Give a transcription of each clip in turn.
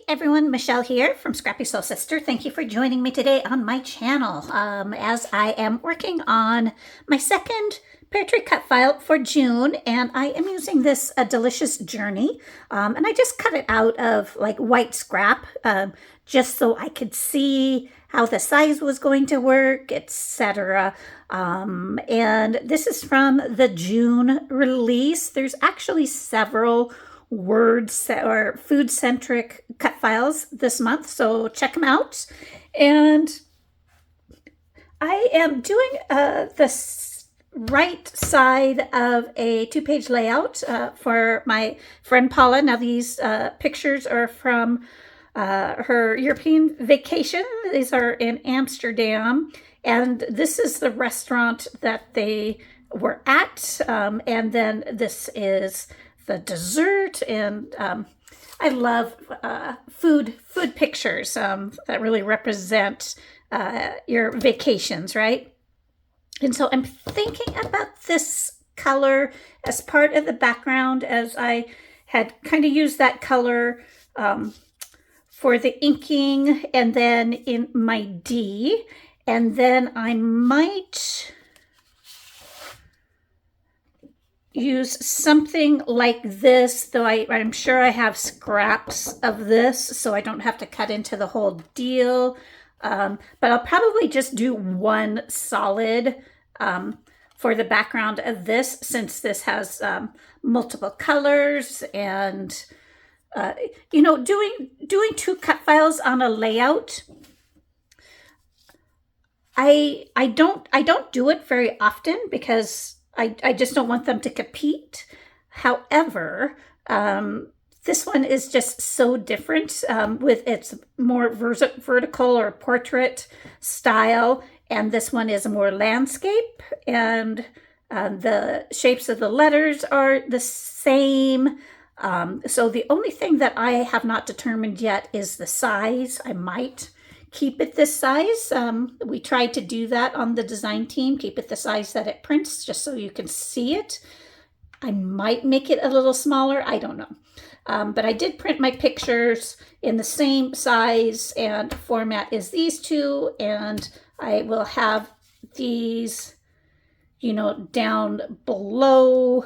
Everyone, Michelle here from Scrappy Soul Sister. Thank you for joining me today on my channel as I am working on my second Peartree Cutfile for June, and I am using this Delicious Journey, and I just cut it out of like white scrap just so I could see how the size was going to work, etc. And this is from the June release. There's actually several words or food centric cut files this month, so check them out. And I am doing this right side of a 2-page layout for my friend Paula. Now these pictures are from her European vacation. These are in Amsterdam, and this is the restaurant that they were at, and then this is the dessert. And I love food pictures that really represent your vacations, right? And so I'm thinking about this color as part of the background, as I had kind of used that color for the inking and then in my D. And then I might use something like this, though I'm sure I have scraps of this, so I don't have to cut into the whole deal. But I'll probably just do one solid for the background of this, since this has multiple colors. And doing two cut files on a layout, I don't do it very often because I just don't want them to compete. However, this one is just so different with its more vertical or portrait style, and this one is more landscape, and the shapes of the letters are the same. So the only thing that I have not determined yet is the size. I might keep it this size. We tried to do that on the design team, keep it the size that it prints, just so you can see it. I might make it a little smaller, I don't know. But I did print my pictures in the same size and format as these two, and I will have these, down below,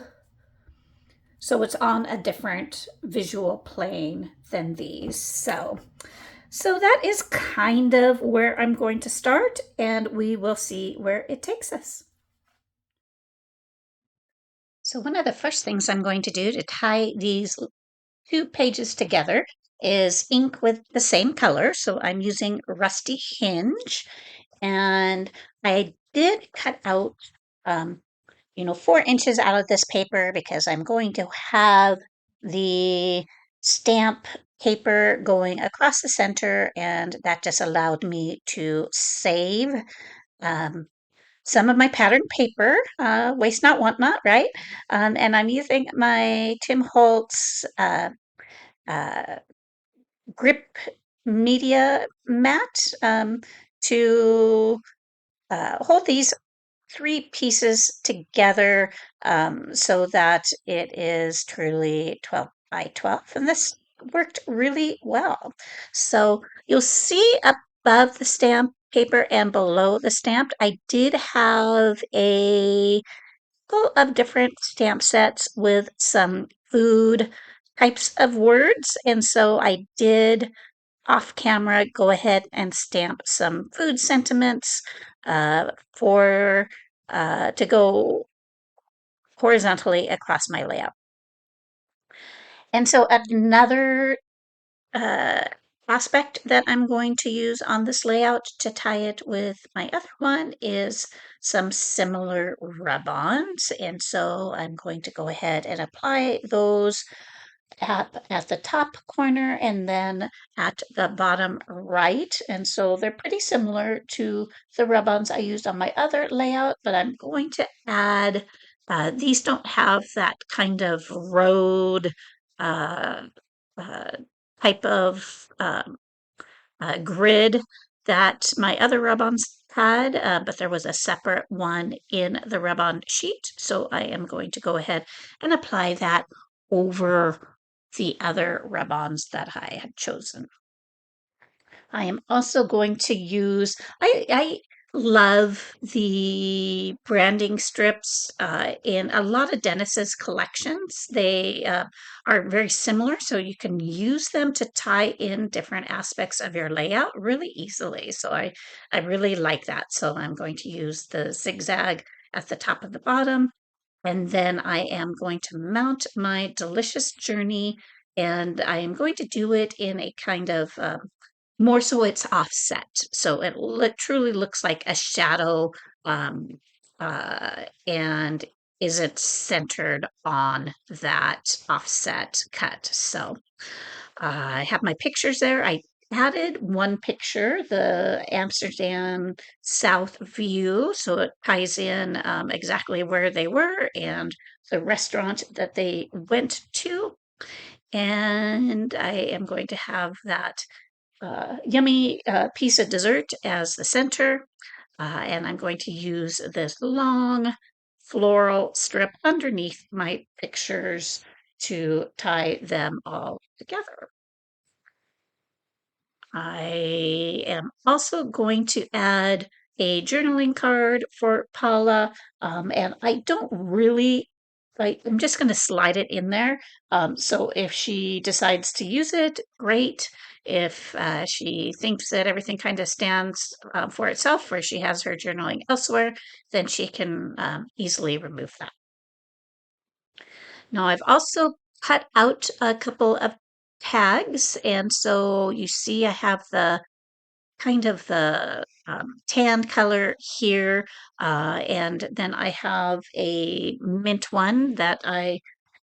so it's on a different visual plane than these. So that is kind of where I'm going to start, and we will see where it takes us. So one of the first things I'm going to do to tie these 2 pages together is ink with the same color. So I'm using Rusty Hinge, and I did cut out 4 inches out of this paper because I'm going to have the stamp paper going across the center, and that just allowed me to save some of my pattern paper. Waste not, want not, right? And I'm using my Tim Holtz uh, grip media mat to hold these 3 pieces together so that it is truly 12 by 12. And this worked really well. So you'll see above the stamp paper and below the stamp, I did have a couple of different stamp sets with some food types of words. And so I did off camera go ahead and stamp some food sentiments for to go horizontally across my layout. And so another uh, aspect that I'm going to use on this layout to tie it with my other one is some similar rub-ons. And so I'm going to go ahead and apply those at the top corner and then at the bottom right. And so they're pretty similar to the rub-ons I used on my other layout, but I'm going to add, these don't have that kind of road uh, uh, type of grid that my other rub-ons had, but there was a separate one in the rub-on sheet. So I am going to go ahead and apply that over the other rub-ons that I had chosen. I am also going to use, I love the branding strips in a lot of Dennis's collections. They are very similar, so you can use them to tie in different aspects of your layout really easily. So I really like that. So I'm going to use the zigzag at the top of the bottom, and then I am going to mount my delicious journey, and I am going to do it in a kind of more so it's offset. So it truly looks like a shadow, um, and isn't centered on that offset cut. So I have my pictures there. I added one picture, the Amsterdam South view, so it ties in exactly where they were and the restaurant that they went to. And I am going to have that yummy piece of dessert as the center. And I'm going to use this long floral strip underneath my pictures to tie them all together. I am also going to add a journaling card for Paula, and I don't really I'm just going to slide it in there. So if she decides to use it, great. If she thinks that everything kind of stands for itself, or she has her journaling elsewhere, then she can easily remove that. Now, I've also cut out a couple of tags, and so you see I have the kind of the tan color here, and then I have a mint one that I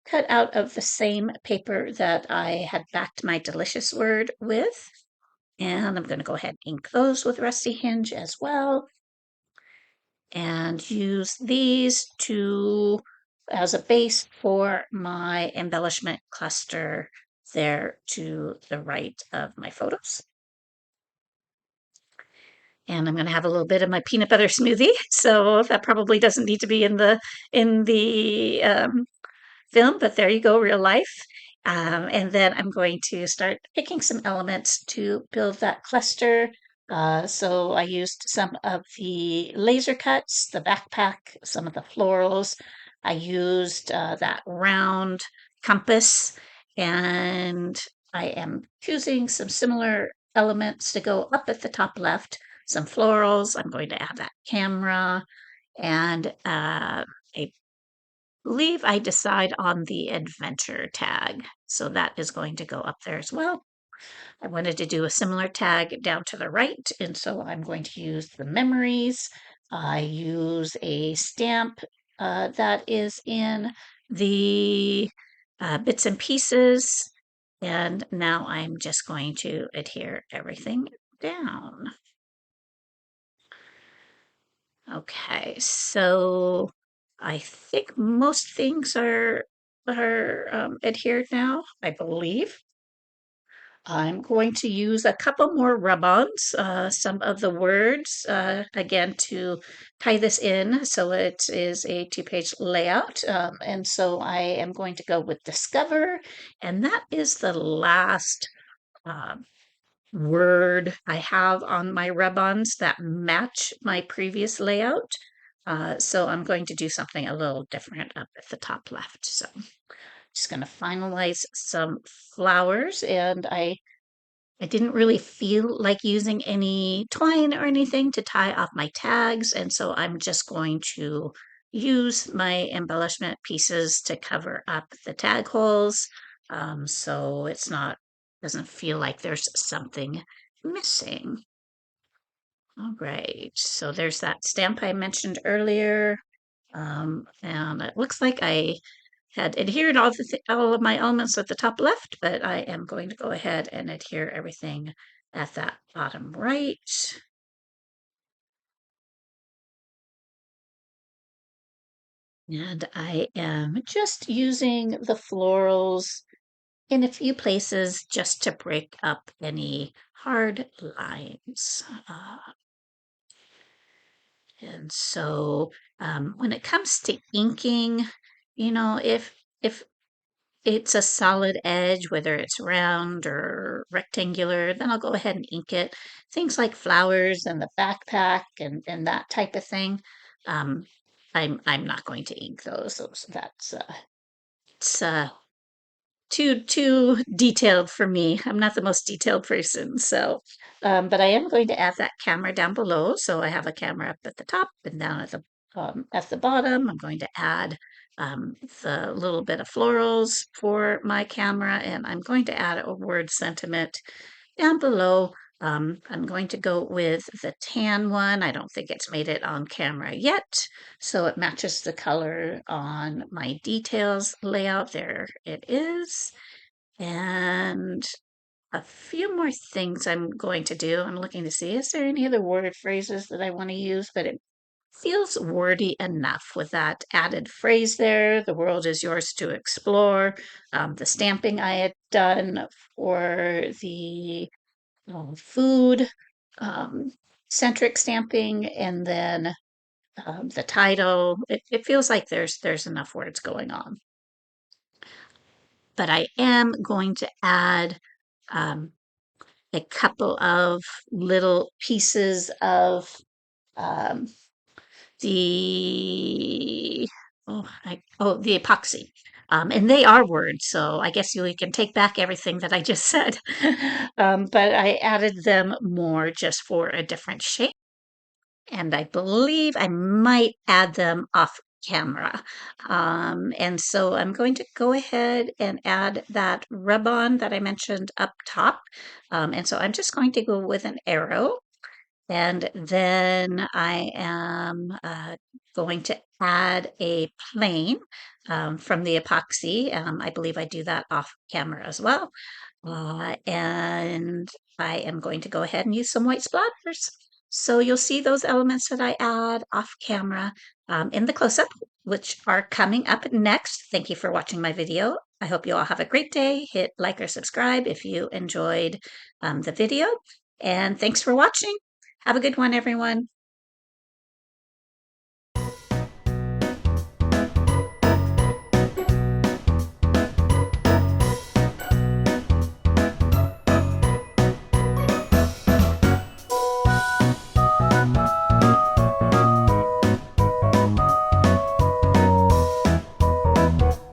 cut out of the same paper that I had backed my delicious word with. And I'm going to go ahead and ink those with Rusty Hinge as well, and use these to as a base for my embellishment cluster there to the right of my photos. And I'm going to have a little bit of my peanut butter smoothie, so that probably doesn't need to be in the film, but there you go, real life. And then I'm going to start picking some elements to build that cluster. So I used some of the laser cuts, the backpack, some of the florals. I used that round compass, and I am choosing some similar elements to go up at the top left, some florals. I'm going to add that camera and a believe I decide on the adventure tag. So that is going to go up there as well. I wanted to do a similar tag down to the right, and so I'm going to use the memories. I use a stamp that is in the bits and pieces, and now I'm just going to adhere everything down. Okay, so I think most things are adhered now, I believe. I'm going to use a couple more rub-ons, some of the words, again, to tie this in. So it is a two-page layout. And so I am going to go with Discover, and that is the last um, word I have on my rub-ons that match my previous layout. So I'm going to do something a little different up at the top left. So just going to finalize some flowers, and I didn't really feel like using any twine or anything to tie off my tags, and so I'm just going to use my embellishment pieces to cover up the tag holes, so it's not doesn't feel like there's something missing. All right, so there's that stamp I mentioned earlier, and it looks like I had adhered all of my elements at the top left, but I am going to go ahead and adhere everything at that bottom right. And I am just using the florals in a few places just to break up any hard lines. And so when it comes to inking, if it's a solid edge, whether it's round or rectangular, then I'll go ahead and ink it. Things like flowers and the backpack and that type of thing. Um, I'm not going to ink those. That's it's too detailed for me. I'm not the most detailed person, so but I am going to add that camera down below. So I have a camera up at the top and down at the bottom. I'm going to add the little bit of florals for my camera, and I'm going to add a word sentiment down below. I'm going to go with the tan one. I don't think it's made it on camera yet, so it matches the color on my details layout. There it is. And a few more things I'm going to do. I'm looking to see, is there any other word phrases that I want to use? But it feels wordy enough with that added phrase there. The world is yours to explore. The stamping I had done for the food centric stamping, and then the title. It feels like there's enough words going on. But I am going to add um, a couple of little pieces of um, the the epoxy. And they are words, so I guess you can take back everything that I just said. But I added them more just for a different shape, and I believe I might add them off camera. And so I'm going to go ahead and add that rub-on that I mentioned up top. And so I'm just going to go with an arrow, and then I am going to add a plane from the epoxy. I believe I do that off camera as well. And I am going to go ahead and use some white splatters. So you'll see those elements that I add off camera in the close-up, which are coming up next. Thank you for watching my video. I hope you all have a great day. Hit like or subscribe if you enjoyed the video. And thanks for watching. Have a good one, everyone.